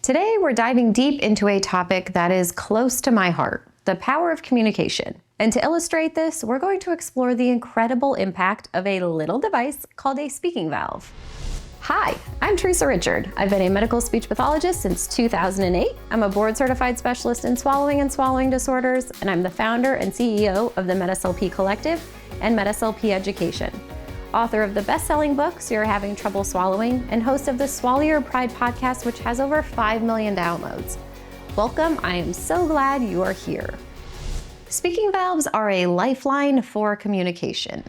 Today, we're diving deep into a topic that is close to my heart, the power of communication. And to illustrate this, we're going to explore the incredible impact of a little device called a speaking valve. Hi, I'm Teresa Richard. I've been a medical speech pathologist since 2008. I'm a board-certified specialist in swallowing and swallowing disorders, and I'm the founder and CEO of the MedSLP Collective and MedSLP Education. Author of the best-selling book, So You're Having Trouble Swallowing, and host of the Swallow Your Pride podcast, which has over 5 million downloads. Welcome, I am so glad you are here. Speaking valves are a lifeline for communication.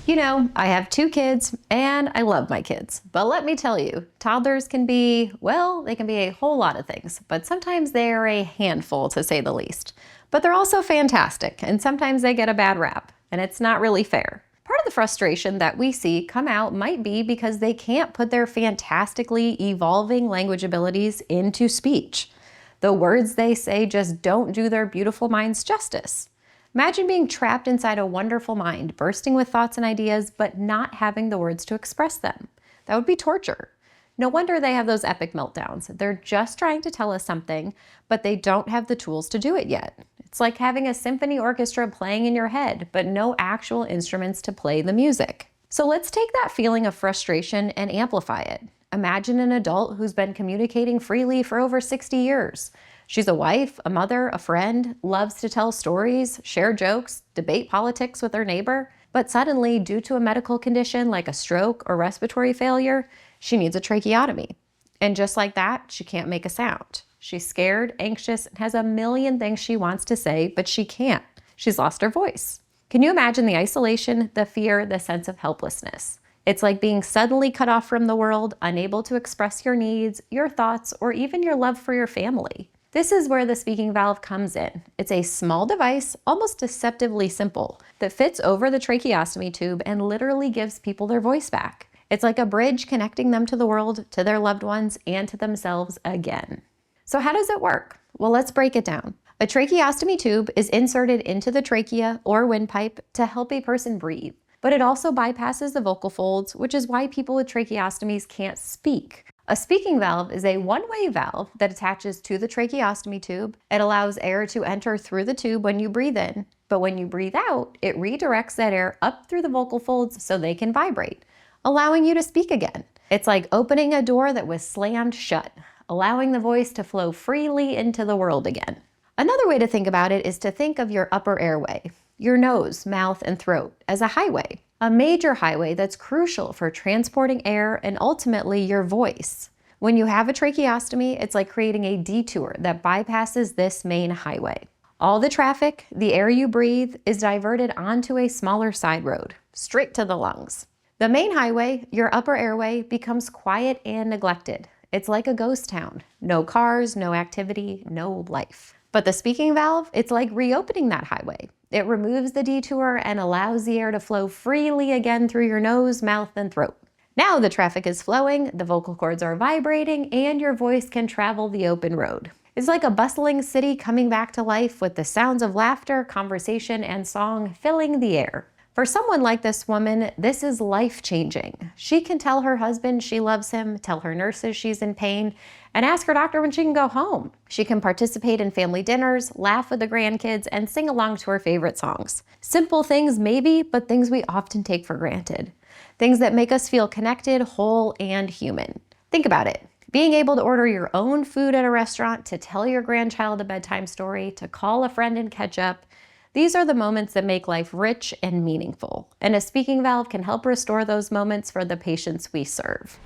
You know, I have 2 kids, and I love my kids. But let me tell you, toddlers can be, well, they can be a whole lot of things, but sometimes they are a handful, to say the least. But they're also fantastic, and sometimes they get a bad rap, and it's not really fair. Part of the frustration that we see come out might be because they can't put their fantastically evolving language abilities into speech. The words they say just don't do their beautiful minds justice. Imagine being trapped inside a wonderful mind, bursting with thoughts and ideas, but not having the words to express them. That would be torture. No wonder they have those epic meltdowns. They're just trying to tell us something, but they don't have the tools to do it yet. It's like having a symphony orchestra playing in your head, but no actual instruments to play the music. So let's take that feeling of frustration and amplify it. Imagine an adult who's been communicating freely for over 60 years. She's a wife, a mother, a friend, loves to tell stories, share jokes, debate politics with her neighbor, but suddenly, due to a medical condition like a stroke or respiratory failure, she needs a tracheotomy. And just like that, she can't make a sound. She's scared, anxious, and has a million things she wants to say, but she can't. She's lost her voice. Can you imagine the isolation, the fear, the sense of helplessness? It's like being suddenly cut off from the world, unable to express your needs, your thoughts, or even your love for your family. This is where the speaking valve comes in. It's a small device, almost deceptively simple, that fits over the tracheostomy tube and literally gives people their voice back. It's like a bridge connecting them to the world, to their loved ones, and to themselves again. So how does it work? Well, let's break it down. A tracheostomy tube is inserted into the trachea or windpipe to help a person breathe, but it also bypasses the vocal folds, which is why people with tracheostomies can't speak. A speaking valve is a one-way valve that attaches to the tracheostomy tube. It allows air to enter through the tube when you breathe in, but when you breathe out, it redirects that air up through the vocal folds so they can vibrate, allowing you to speak again. It's like opening a door that was slammed shut, allowing the voice to flow freely into the world again. Another way to think about it is to think of your upper airway, your nose, mouth, and throat, as a highway. A major highway that's crucial for transporting air and ultimately your voice. When you have a tracheostomy, it's like creating a detour that bypasses this main highway. All the traffic, the air you breathe, is diverted onto a smaller side road, straight to the lungs. The main highway, your upper airway, becomes quiet and neglected. It's like a ghost town. No cars, no activity, no life. But the speaking valve, it's like reopening that highway. It removes the detour and allows the air to flow freely again through your nose, mouth, and throat. Now the traffic is flowing, the vocal cords are vibrating, and your voice can travel the open road. It's like a bustling city coming back to life with the sounds of laughter, conversation, and song filling the air. For someone like this woman, this is life-changing. She can tell her husband she loves him, tell her nurses she's in pain, and ask her doctor when she can go home. She can participate in family dinners, laugh with the grandkids, and sing along to her favorite songs. Simple things maybe, but things we often take for granted. Things that make us feel connected, whole, and human. Think about it. Being able to order your own food at a restaurant, to tell your grandchild a bedtime story, to call a friend and catch up. These are the moments that make life rich and meaningful, and a speaking valve can help restore those moments for the patients we serve.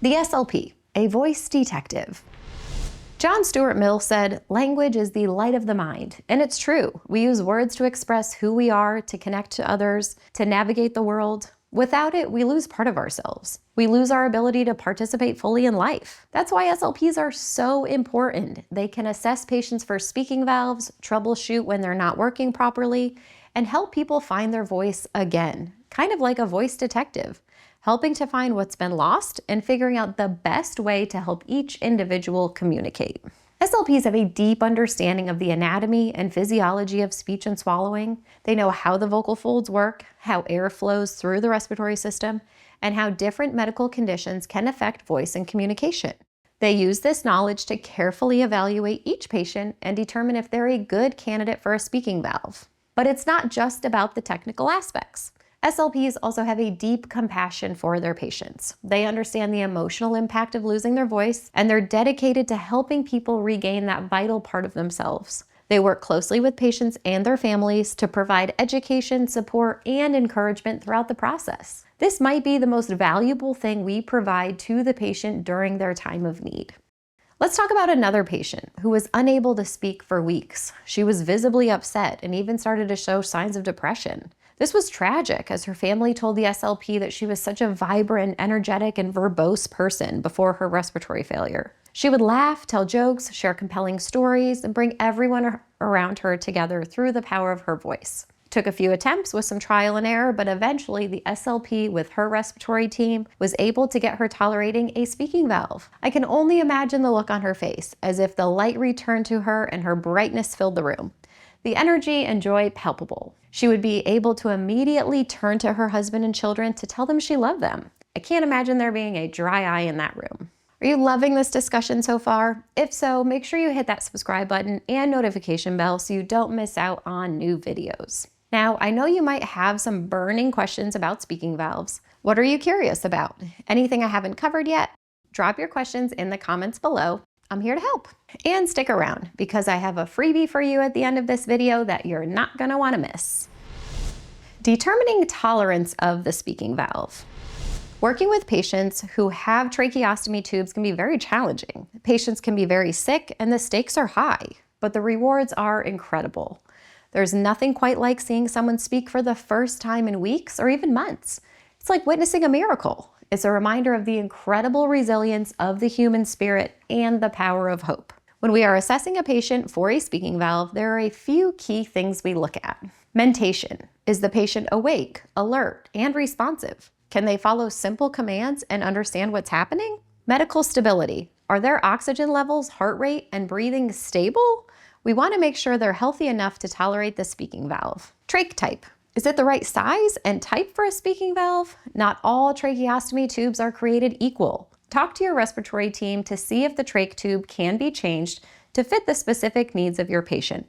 The SLP, a voice detective. John Stuart Mill said, "Language is the light of the mind," and it's true. We use words to express who we are, to connect to others, to navigate the world. Without it, we lose part of ourselves. We lose our ability to participate fully in life. That's why SLPs are so important. They can assess patients for speaking valves, troubleshoot when they're not working properly, and help people find their voice again, kind of like a voice detective, helping to find what's been lost and figuring out the best way to help each individual communicate. SLPs have a deep understanding of the anatomy and physiology of speech and swallowing. They know how the vocal folds work, how air flows through the respiratory system, and how different medical conditions can affect voice and communication. They use this knowledge to carefully evaluate each patient and determine if they're a good candidate for a speaking valve. But it's not just about the technical aspects. SLPs also have a deep compassion for their patients. They understand the emotional impact of losing their voice, and they're dedicated to helping people regain that vital part of themselves. They work closely with patients and their families to provide education, support, and encouragement throughout the process. This might be the most valuable thing we provide to the patient during their time of need. Let's talk about another patient who was unable to speak for weeks. She was visibly upset and even started to show signs of depression. This was tragic, as her family told the SLP that she was such a vibrant, energetic, and verbose person before her respiratory failure. She would laugh, tell jokes, share compelling stories, and bring everyone around her together through the power of her voice. It took a few attempts with some trial and error, but eventually the SLP with her respiratory team was able to get her tolerating a speaking valve. I can only imagine the look on her face, as if the light returned to her and her brightness filled the room. The energy and joy palpable. She would be able to immediately turn to her husband and children to tell them she loved them. I can't imagine there being a dry eye in that room. Are you loving this discussion so far? If so, make sure you hit that subscribe button and notification bell so you don't miss out on new videos. Now, I know you might have some burning questions about speaking valves. What are you curious about? Anything I haven't covered yet? Drop your questions in the comments below. I'm here to help. And stick around, because I have a freebie for you at the end of this video that you're not going to want to miss. Determining tolerance of the speaking valve. Working with patients who have tracheostomy tubes can be very challenging. Patients can be very sick and the stakes are high, but the rewards are incredible. There's nothing quite like seeing someone speak for the first time in weeks or even months. It's like witnessing a miracle. It's a reminder of the incredible resilience of the human spirit and the power of hope. When we are assessing a patient for a speaking valve, there are a few key things we look at. Mentation. Is the patient awake, alert, and responsive? Can they follow simple commands and understand what's happening? Medical stability. Are their oxygen levels, heart rate, and breathing stable? We want to make sure they're healthy enough to tolerate the speaking valve. Trach type. Is it the right size and type for a speaking valve? Not all tracheostomy tubes are created equal. Talk to your respiratory team to see if the trach tube can be changed to fit the specific needs of your patient.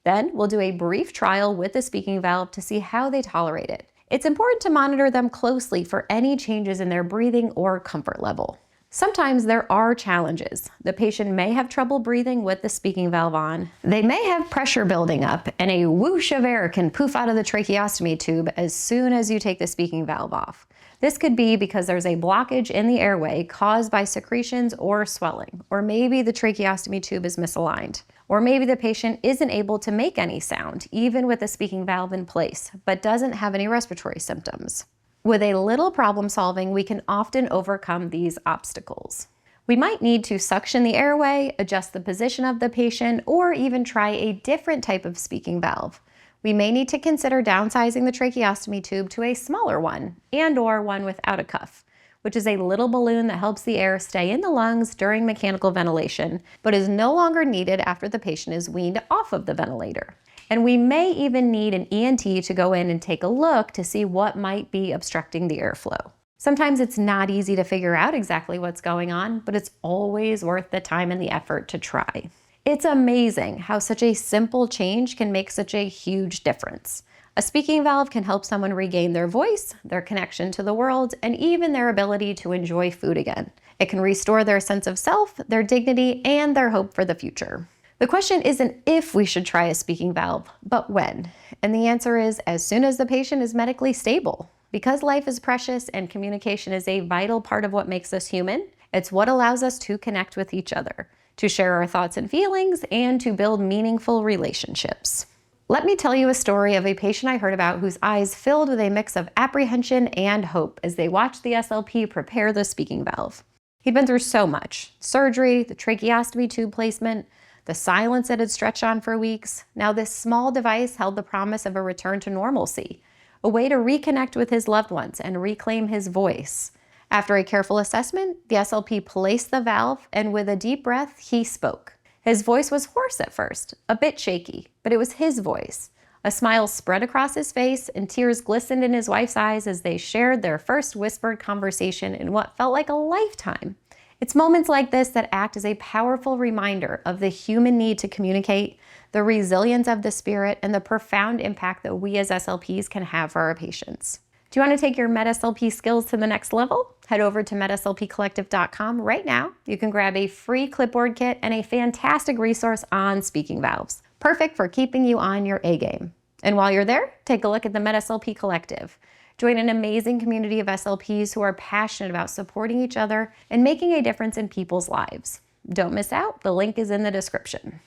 Then we'll do a brief trial with the speaking valve to see how they tolerate it. It's important to monitor them closely for any changes in their breathing or comfort level. Sometimes there are challenges. The patient may have trouble breathing with the speaking valve on. They may have pressure building up, and a whoosh of air can poof out of the tracheostomy tube as soon as you take the speaking valve off. This could be because there's a blockage in the airway caused by secretions or swelling, or maybe the tracheostomy tube is misaligned, or maybe the patient isn't able to make any sound, even with the speaking valve in place, but doesn't have any respiratory symptoms. With a little problem solving, we can often overcome these obstacles. We might need to suction the airway, adjust the position of the patient, or even try a different type of speaking valve. We may need to consider downsizing the tracheostomy tube to a smaller one, and/or one without a cuff, which is a little balloon that helps the air stay in the lungs during mechanical ventilation, but is no longer needed after the patient is weaned off of the ventilator. And we may even need an ENT to go in and take a look to see what might be obstructing the airflow. Sometimes it's not easy to figure out exactly what's going on, but it's always worth the time and the effort to try. It's amazing how such a simple change can make such a huge difference. A speaking valve can help someone regain their voice, their connection to the world, and even their ability to enjoy food again. It can restore their sense of self, their dignity, and their hope for the future. The question isn't if we should try a speaking valve, but when. And the answer is as soon as the patient is medically stable. Because life is precious and communication is a vital part of what makes us human, it's what allows us to connect with each other, to share our thoughts and feelings, and to build meaningful relationships. Let me tell you a story of a patient I heard about whose eyes filled with a mix of apprehension and hope as they watched the SLP prepare the speaking valve. He'd been through so much: surgery, the tracheostomy tube placement, the silence that had stretched on for weeks. Now this small device held the promise of a return to normalcy, a way to reconnect with his loved ones and reclaim his voice. After a careful assessment, the SLP placed the valve, and with a deep breath, he spoke. His voice was hoarse at first, a bit shaky, but it was his voice. A smile spread across his face, and tears glistened in his wife's eyes as they shared their first whispered conversation in what felt like a lifetime. It's moments like this that act as a powerful reminder of the human need to communicate, the resilience of the spirit, and the profound impact that we as SLPs can have for our patients. Do you want to take your MedSLP skills to the next level? Head over to medslpcollective.com right now. You can grab a free clipboard kit and a fantastic resource on speaking valves, perfect for keeping you on your A game. And while you're there, take a look at the MedSLP Collective. Join an amazing community of SLPs who are passionate about supporting each other and making a difference in people's lives. Don't miss out. The link is in the description.